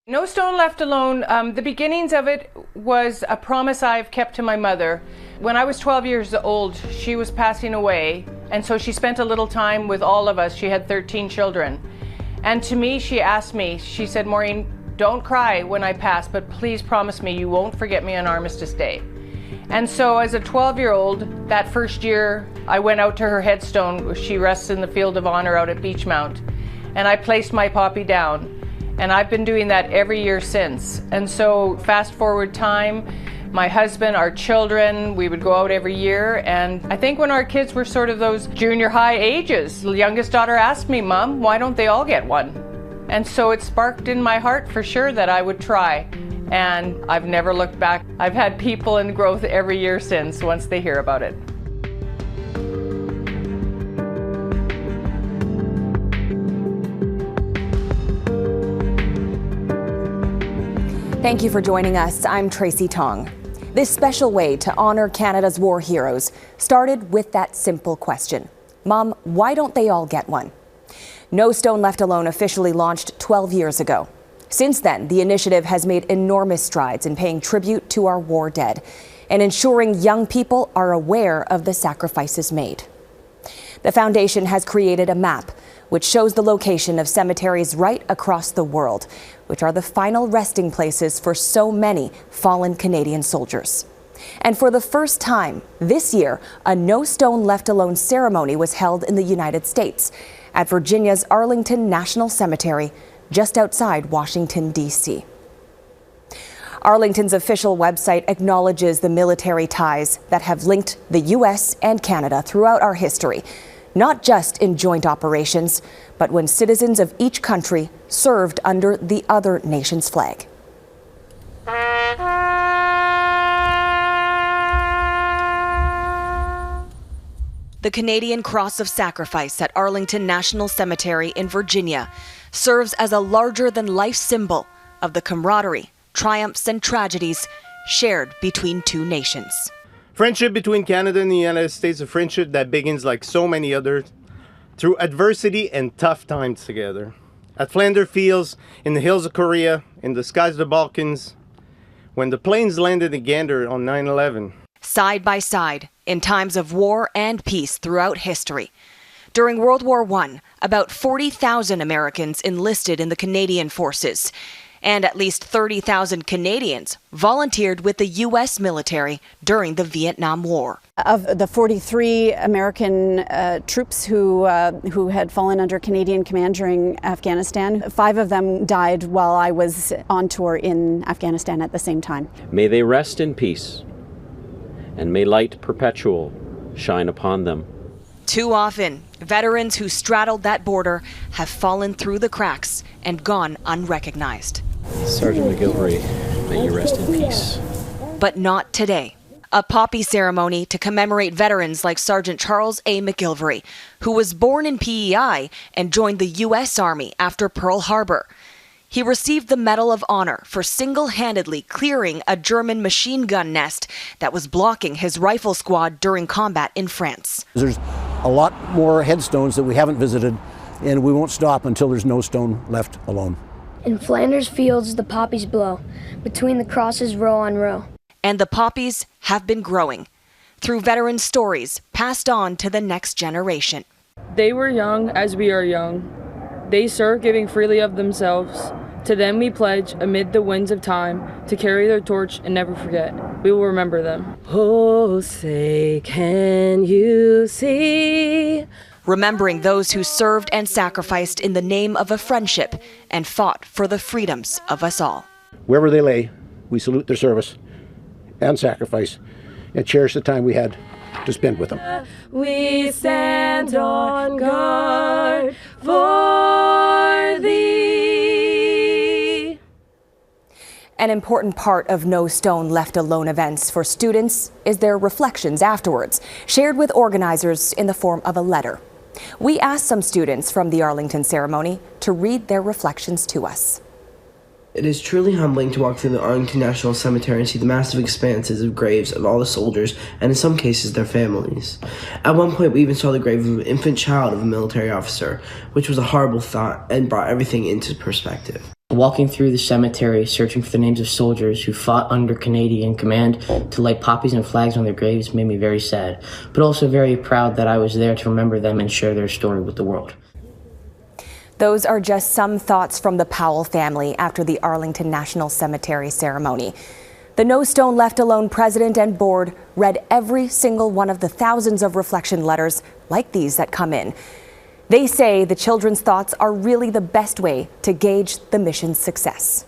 No Stone Left Alone, the beginnings of it was a promise I've kept to my mother. When I was 12 years old, she was passing away, and so she spent a little time with all of us. She had 13 children. And to me, she asked me, she said, Maureen, don't cry when I pass, but please promise me you won't forget me on Armistice Day. And so as a 12-year-old, that first year, I went out to her headstone. She rests in the Field of Honor out at Beachmount, and I placed my poppy down. And I've been doing that every year since. And so fast forward time, my husband, our children, we would go out every year. And I think when our kids were sort of those junior high ages, the youngest daughter asked me, Mom, why don't they all get one? And so it sparked in my heart for sure that I would try. And I've never looked back. I've had people in growth every year since, once they hear about it. Thank you for joining us. I'm Tracy Tong. This special way to honor Canada's war heroes started with that simple question. Mom, why don't they all get one? No Stone Left Alone officially launched 12 years ago. Since then, the initiative has made enormous strides in paying tribute to our war dead and ensuring young people are aware of the sacrifices made. The foundation has created a map which shows the location of cemeteries right across the world, which are the final resting places for so many fallen Canadian soldiers. And for the first time this year, a No Stone Left Alone ceremony was held in the United States at Virginia's Arlington National Cemetery, just outside Washington, D.C. Arlington's official website acknowledges the military ties that have linked the U.S. and Canada throughout our history, not just in joint operations, but when citizens of each country served under the other nation's flag. The Canadian Cross of Sacrifice at Arlington National Cemetery in Virginia serves as a larger-than-life symbol of the camaraderie, triumphs and tragedies shared between two nations. Friendship between Canada and the United States, a friendship that begins like so many others through adversity and tough times together. At Flanders Fields, in the hills of Korea, in the skies of the Balkans, when the planes landed in Gander on 9/11. Side by side, in times of war and peace throughout history. During World War I, about 40,000 Americans enlisted in the Canadian forces, and at least 30,000 Canadians volunteered with the U.S. military during the Vietnam War. Of the 43 American troops who had fallen under Canadian command during Afghanistan, 5 of them died while I was on tour in Afghanistan at the same time. May they rest in peace, and may light perpetual shine upon them. Too often, veterans who straddled that border have fallen through the cracks and gone unrecognized. Sergeant McGilvery, may you rest in peace. But not today. A poppy ceremony to commemorate veterans like Sergeant Charles A. McGilvery, who was born in PEI and joined the U.S. Army after Pearl Harbor. He received the Medal of Honor for single-handedly clearing a German machine gun nest that was blocking his rifle squad during combat in France. There's a lot more headstones that we haven't visited, and we won't stop until there's no stone left alone. In Flanders Fields, the poppies blow, between the crosses row on row. And the poppies have been growing through veteran stories passed on to the next generation. They were young as we are young. They served giving freely of themselves. To them we pledge, amid the winds of time, to carry their torch and never forget. We will remember them. Oh, say, can you see? Remembering those who served and sacrificed in the name of a friendship and fought for the freedoms of us all. Wherever they lay, we salute their service and sacrifice and cherish the time we had to spend with them. We stand on guard for thee. An important part of No Stone Left Alone events for students is their reflections afterwards, shared with organizers in the form of a letter. We asked some students from the Arlington ceremony to read their reflections to us. It is truly humbling to walk through the Arlington National Cemetery and see the massive expanses of graves of all the soldiers, and in some cases their families. At one point we even saw the grave of an infant child of a military officer, which was a horrible thought and brought everything into perspective. Walking through the cemetery, searching for the names of soldiers who fought under Canadian command to light poppies and flags on their graves made me very sad, but also very proud that I was there to remember them and share their story with the world. Those are just some thoughts from the Powell family after the Arlington National Cemetery ceremony. The No Stone Left Alone president and board read every single one of the thousands of reflection letters like these that come in. They say the children's thoughts are really the best way to gauge the mission's success.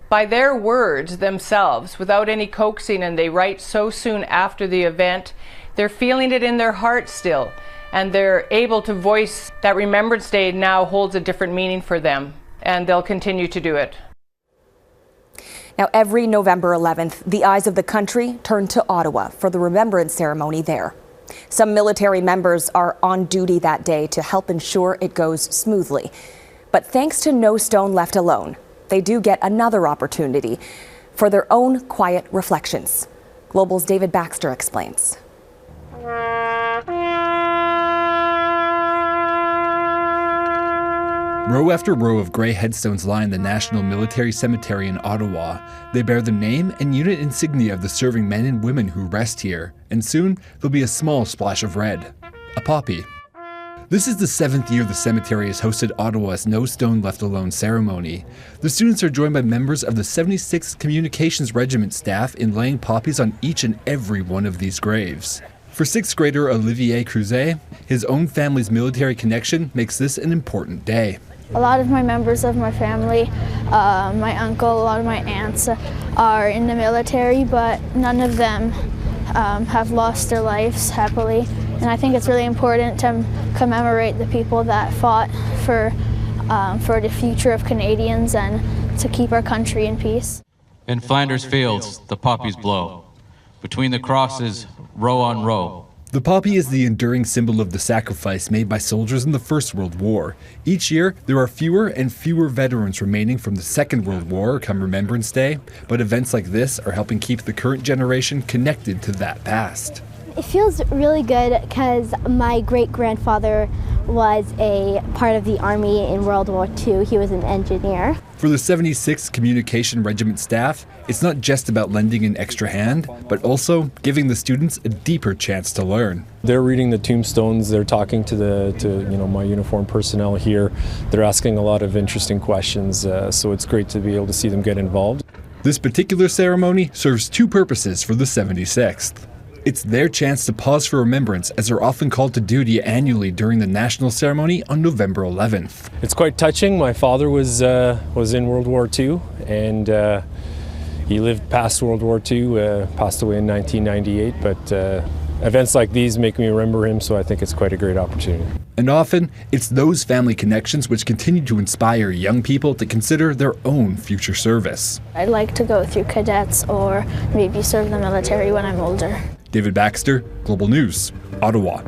By their words themselves, without any coaxing, and they write so soon after the event, they're feeling it in their heart still, and they're able to voice that Remembrance Day now holds a different meaning for them, and they'll continue to do it. Now, every November 11th, the eyes of the country turn to Ottawa for the Remembrance ceremony there. Some military members are on duty that day to help ensure it goes smoothly. But thanks to No Stone Left Alone, they do get another opportunity for their own quiet reflections. Global's David Baxter explains. Row after row of gray headstones line the National Military Cemetery in Ottawa. They bear the name and unit insignia of the serving men and women who rest here, and soon there'll be a small splash of red, a poppy. This is the 7th year the cemetery has hosted Ottawa's No Stone Left Alone ceremony. The students are joined by members of the 76th Communications Regiment staff in laying poppies on each and every one of these graves. For 6th grader Olivier Cruzet, his own family's military connection makes this an important day. A lot of my members of my family, my uncle, a lot of my aunts are in the military, but none of them have lost their lives happily. And I think it's really important to commemorate the people that fought for the future of Canadians and to keep our country in peace. In Flanders fields, the poppies blow. Between the crosses, row on row. The poppy is the enduring symbol of the sacrifice made by soldiers in the First World War. Each year, there are fewer and fewer veterans remaining from the Second World War come Remembrance Day, but events like this are helping keep the current generation connected to that past. It feels really good because my great-grandfather was a part of the Army in World War II. He was an engineer. For the 76th Communication Regiment staff, it's not just about lending an extra hand, but also giving the students a deeper chance to learn. They're reading the tombstones, they're talking to my uniformed personnel here. They're asking a lot of interesting questions, so it's great to be able to see them get involved. This particular ceremony serves two purposes for the 76th. It's their chance to pause for remembrance, as they're often called to duty annually during the national ceremony on November 11th. It's quite touching. My father was in World War II, and he lived past World War II, passed away in 1998, but events like these make me remember him, so I think it's quite a great opportunity. And often, it's those family connections which continue to inspire young people to consider their own future service. I'd like to go through cadets or maybe serve the military when I'm older. David Baxter, Global News, Ottawa.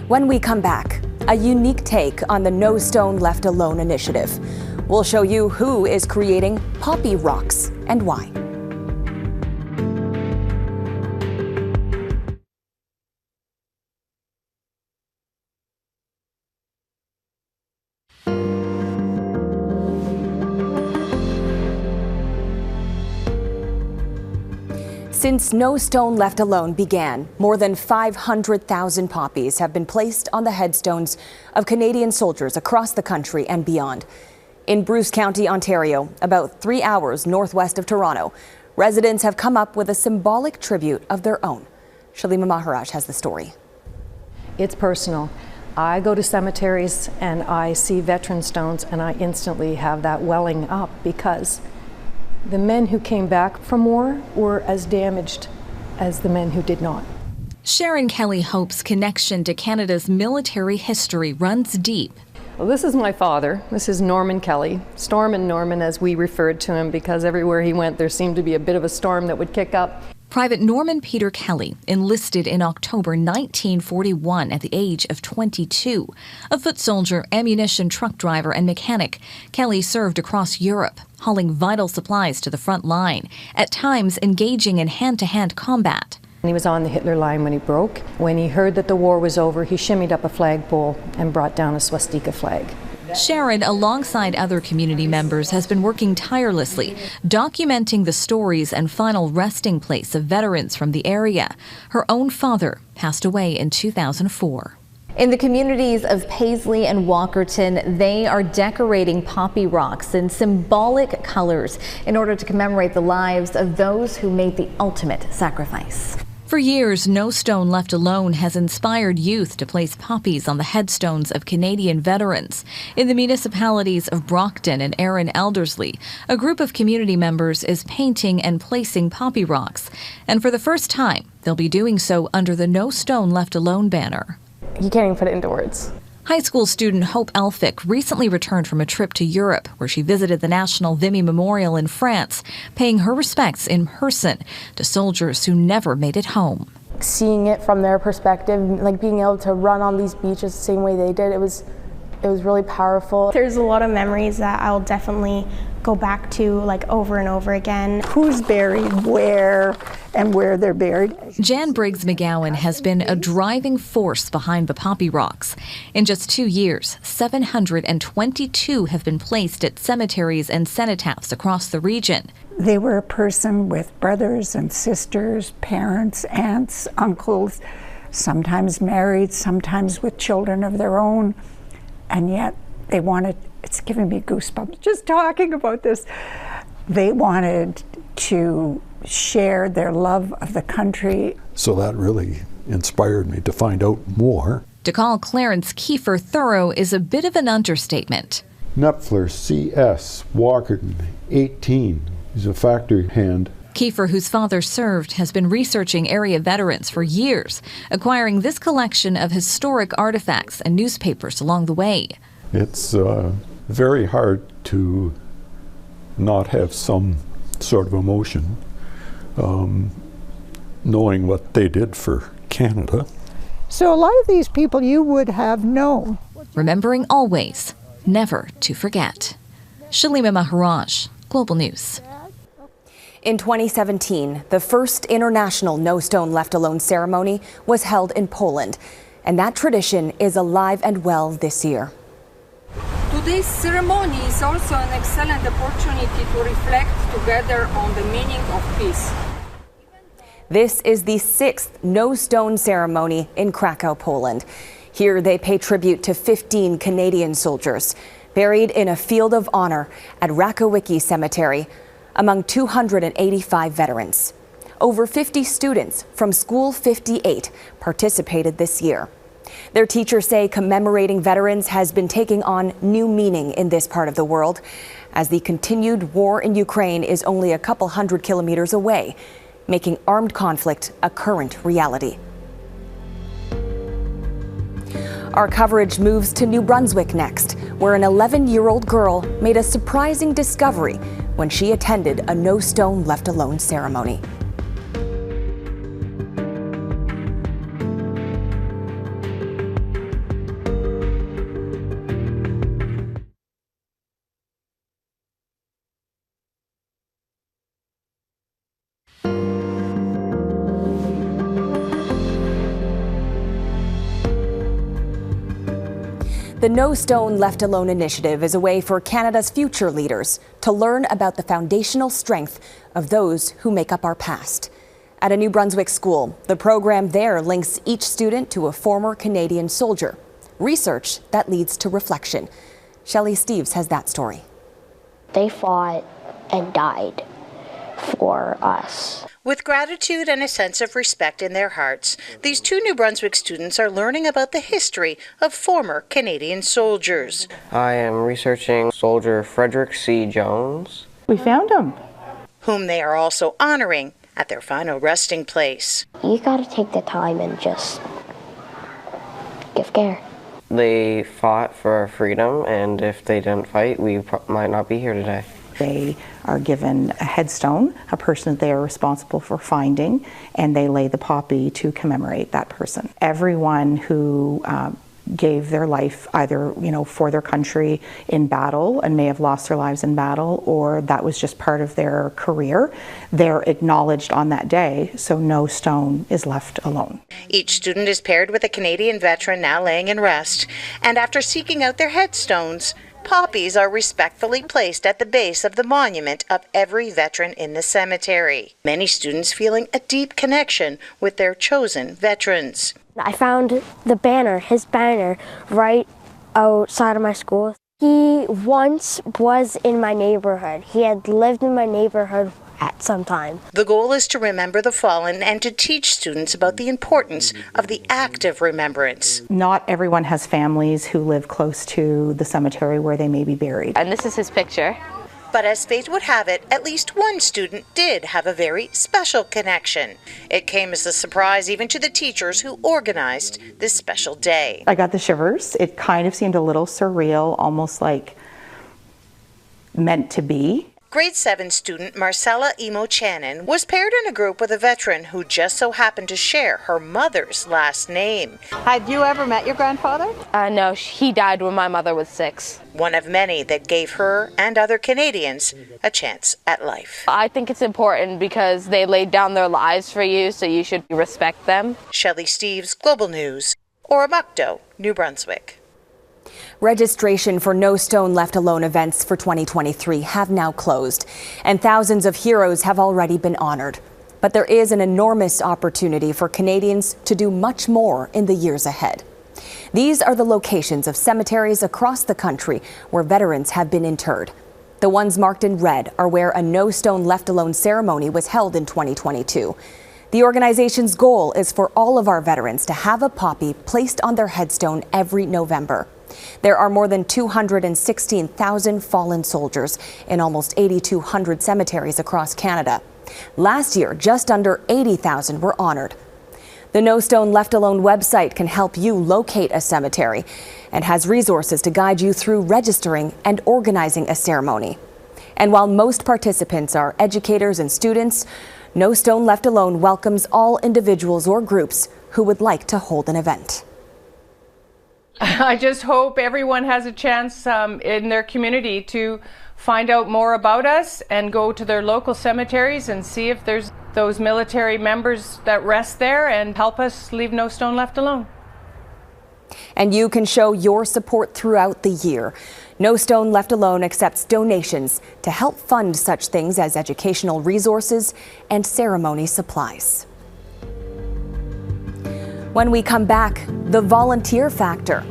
When we come back, a unique take on the No Stone Left Alone initiative. We'll show you who is creating poppy rocks and why. Since No Stone Left Alone began, more than 500,000 poppies have been placed on the headstones of Canadian soldiers across the country and beyond. In Bruce County, Ontario, about 3 hours northwest of Toronto, residents have come up with a symbolic tribute of their own. Shalima Maharaj has the story. It's personal. I go to cemeteries and I see veteran stones and I instantly have that welling up because the men who came back from war were as damaged as the men who did not. Sharon Kelly Hope's connection to Canada's military history runs deep. Well, this is my father. This is Norman Kelly, Stormin' Norman as we referred to him, because everywhere he went there seemed to be a bit of a storm that would kick up. Private Norman Peter Kelly enlisted in October 1941 at the age of 22. A foot soldier, ammunition truck driver, and mechanic, Kelly served across Europe, hauling vital supplies to the front line, at times engaging in hand-to-hand combat. He was on the Hitler line when he broke. When he heard that the war was over, he shimmied up a flagpole and brought down a swastika flag. Sharon, alongside other community members, has been working tirelessly, documenting the stories and final resting place of veterans from the area. Her own father passed away in 2004. In the communities of Paisley and Walkerton, they are decorating poppy rocks in symbolic colors in order to commemorate the lives of those who made the ultimate sacrifice. For years, No Stone Left Alone has inspired youth to place poppies on the headstones of Canadian veterans. In the municipalities of Brockton and Erin Eldersley, a group of community members is painting and placing poppy rocks. And for the first time, they'll be doing so under the No Stone Left Alone banner. You can't even put it into words. High school student Hope Elphick recently returned from a trip to Europe, where she visited the National Vimy Memorial in France, paying her respects in person to soldiers who never made it home. Seeing it from their perspective, like being able to run on these beaches the same way they did, it was really powerful. There's a lot of memories that I'll definitely go back to like over and over again. Who's buried where and where they're buried. Jan Briggs McGowan has been a driving force behind the poppy rocks. In just 2 years, 722 have been placed at cemeteries and cenotaphs across the region. They were a person with brothers and sisters, parents, aunts, uncles, sometimes married, sometimes with children of their own, and yet they wanted, it's giving me goosebumps just talking about this, they wanted to share their love of the country. So that really inspired me to find out more. To call Clarence Kiefer thorough is a bit of an understatement. Knepfler C.S. Walkerton, 18. He's a factory hand. Kiefer, whose father served, has been researching area veterans for years, acquiring this collection of historic artifacts and newspapers along the way. It's very hard to not have some sort of emotion, knowing what they did for Canada. So a lot of these people you would have known. Remembering always, never to forget. Shalima Maharaj, Global News. In 2017, the first international No Stone Left Alone ceremony was held in Poland, and that tradition is alive and well this year. Today's ceremony is also an excellent opportunity to reflect together on the meaning of peace. This is the 6th No Stone ceremony in Krakow, Poland. Here they pay tribute to 15 Canadian soldiers buried in a field of honor at Rakowicki Cemetery among 285 veterans. Over 50 students from School 58 participated this year. Their teachers say commemorating veterans has been taking on new meaning in this part of the world, as the continued war in Ukraine is only a couple hundred kilometers away, making armed conflict a current reality. Our coverage moves to New Brunswick next, where an 11-year-old girl made a surprising discovery when she attended a No Stone Left Alone ceremony. The No Stone Left Alone initiative is a way for Canada's future leaders to learn about the foundational strength of those who make up our past. At a New Brunswick school, the program there links each student to a former Canadian soldier. Research that leads to reflection. Shelley Steeves has that story. They fought and died for us. With gratitude and a sense of respect in their hearts, these 2 New Brunswick students are learning about the history of former Canadian soldiers. I am researching soldier Frederick C. Jones. We found him. Whom they are also honoring at their final resting place. You gotta take the time and just give care. They fought for our freedom, and if they didn't fight, we might not be here today. They are given a headstone, a person that they are responsible for finding, and they lay the poppy to commemorate that person. Everyone who gave their life either, for their country in battle and may have lost their lives in battle, or that was just part of their career. They're acknowledged on that day, so no stone is left alone. Each student is paired with a Canadian veteran now laying in rest, and after seeking out their headstones, poppies are respectfully placed at the base of the monument of every veteran in the cemetery. Many students feeling a deep connection with their chosen veterans. I found the banner, his banner, right outside of my school. He once was in my neighborhood. He had lived in my neighborhood at some time. The goal is to remember the fallen and to teach students about the importance of the act of remembrance. Not everyone has families who live close to the cemetery where they may be buried. And this is his picture. But as fate would have it, at least one student did have a very special connection. It came as a surprise even to the teachers who organized this special day. I got the shivers. It kind of seemed a little surreal, almost like meant to be. Grade 7 student Marcella Emo Channon was paired in a group with a veteran who just so happened to share her mother's last name. Had you ever met your grandfather? No, he died when my mother was 6. One of many that gave her and other Canadians a chance at life. I think it's important because they laid down their lives for you, so you should respect them. Shelley Steeves, Global News, Oromocto, New Brunswick. Registration for No Stone Left Alone events for 2023 have now closed, and thousands of heroes have already been honored. But there is an enormous opportunity for Canadians to do much more in the years ahead. These are the locations of cemeteries across the country where veterans have been interred. The ones marked in red are where a No Stone Left Alone ceremony was held in 2022. The organization's goal is for all of our veterans to have a poppy placed on their headstone every November. There are more than 216,000 fallen soldiers in almost 8,200 cemeteries across Canada. Last year, just under 80,000 were honored. The No Stone Left Alone website can help you locate a cemetery and has resources to guide you through registering and organizing a ceremony. And while most participants are educators and students, No Stone Left Alone welcomes all individuals or groups who would like to hold an event. I just hope everyone has a chance in their community to find out more about us and go to their local cemeteries and see if there's those military members that rest there and help us leave No Stone Left Alone. And you can show your support throughout the year. No Stone Left Alone accepts donations to help fund such things as educational resources and ceremony supplies. When we come back, the volunteer factor,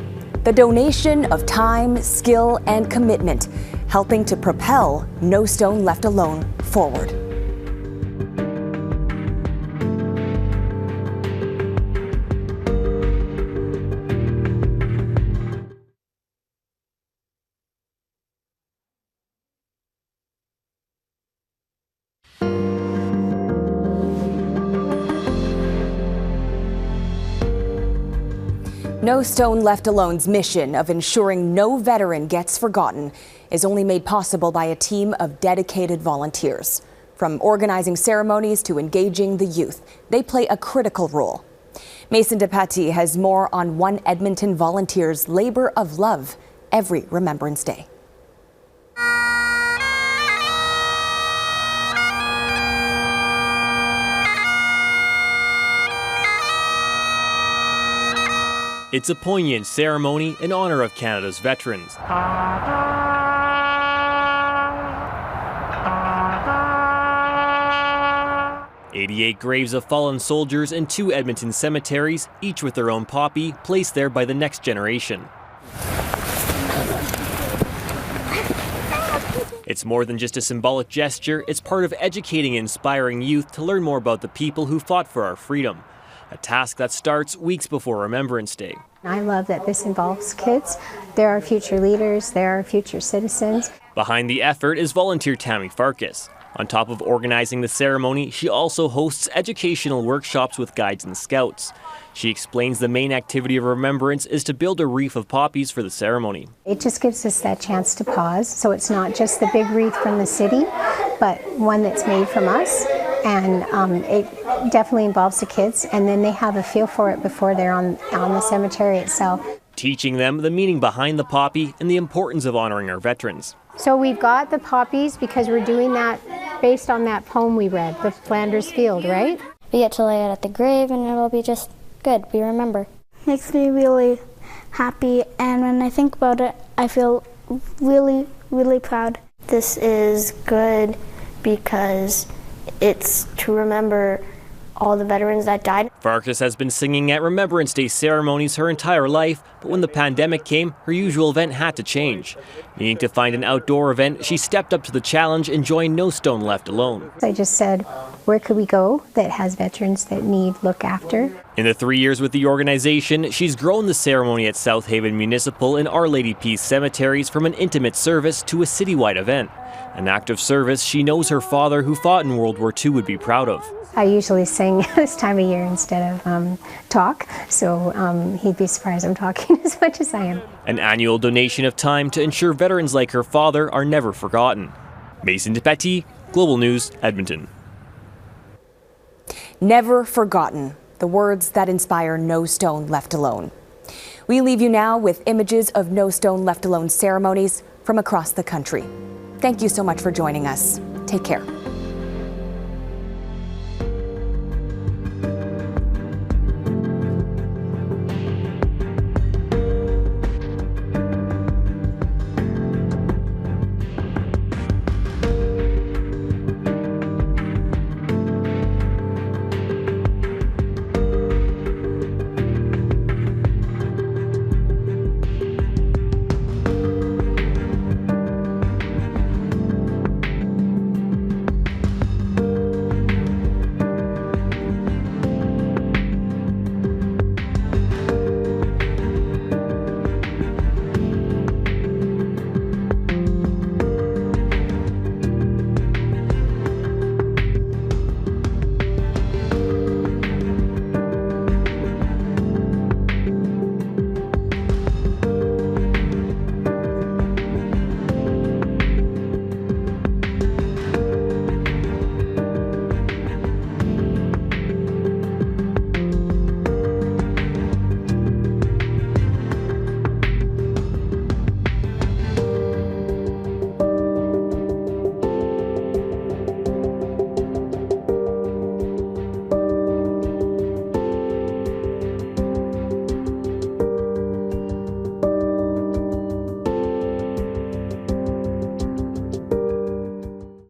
the donation of time, skill, and commitment, helping to propel No Stone Left Alone forward. No Stone Left Alone's mission of ensuring no veteran gets forgotten is only made possible by a team of dedicated volunteers. From organizing ceremonies to engaging the youth, they play a critical role. Mason DePatie has more on one Edmonton volunteer's labor of love every Remembrance Day. It's a poignant ceremony in honor of Canada's veterans. 88 graves of fallen soldiers in 2 Edmonton cemeteries, each with their own poppy, placed there by the next generation. It's more than just a symbolic gesture, it's part of educating and inspiring youth to learn more about the people who fought for our freedom. A task that starts weeks before Remembrance Day. I love that this involves kids. They're our future leaders, they're our future citizens. Behind the effort is volunteer Tammy Farkas. On top of organizing the ceremony, she also hosts educational workshops with guides and scouts. She explains the main activity of Remembrance is to build a wreath of poppies for the ceremony. It just gives us that chance to pause, so it's not just the big wreath from the city, but one that's made from us. And it definitely involves the kids, and then they have a feel for it before they're on the cemetery itself. teaching them the meaning behind the poppy and the importance of honoring our veterans. So we've got the poppies because we're doing that based on that poem we read, the Flanders Field, right? We get to lay it at the grave and it'll be just good. We remember. Makes me really happy, and when I think about it, I feel really, really proud. This is good because it's to remember all the veterans that died. Farkas has been singing at Remembrance Day ceremonies her entire life, but when the pandemic came, her usual event had to change. Needing to find an outdoor event, she stepped up to the challenge and joined No Stone Left Alone. I just said, where could we go that has veterans that need look after? In the 3 years with the organization, she's grown the ceremony at South Haven Municipal and Our Lady Peace cemeteries from an intimate service to a citywide event. An act of service she knows her father, who fought in World War II, would be proud of. I usually sing this time of year instead of talk, so he'd be surprised I'm talking as much as I am. An annual donation of time to ensure veterans like her father are never forgotten. Mason DePatie, Global News, Edmonton. Never forgotten. The words that inspire No Stone Left Alone. We leave you now with images of No Stone Left Alone ceremonies from across the country. Thank you so much for joining us. Take care.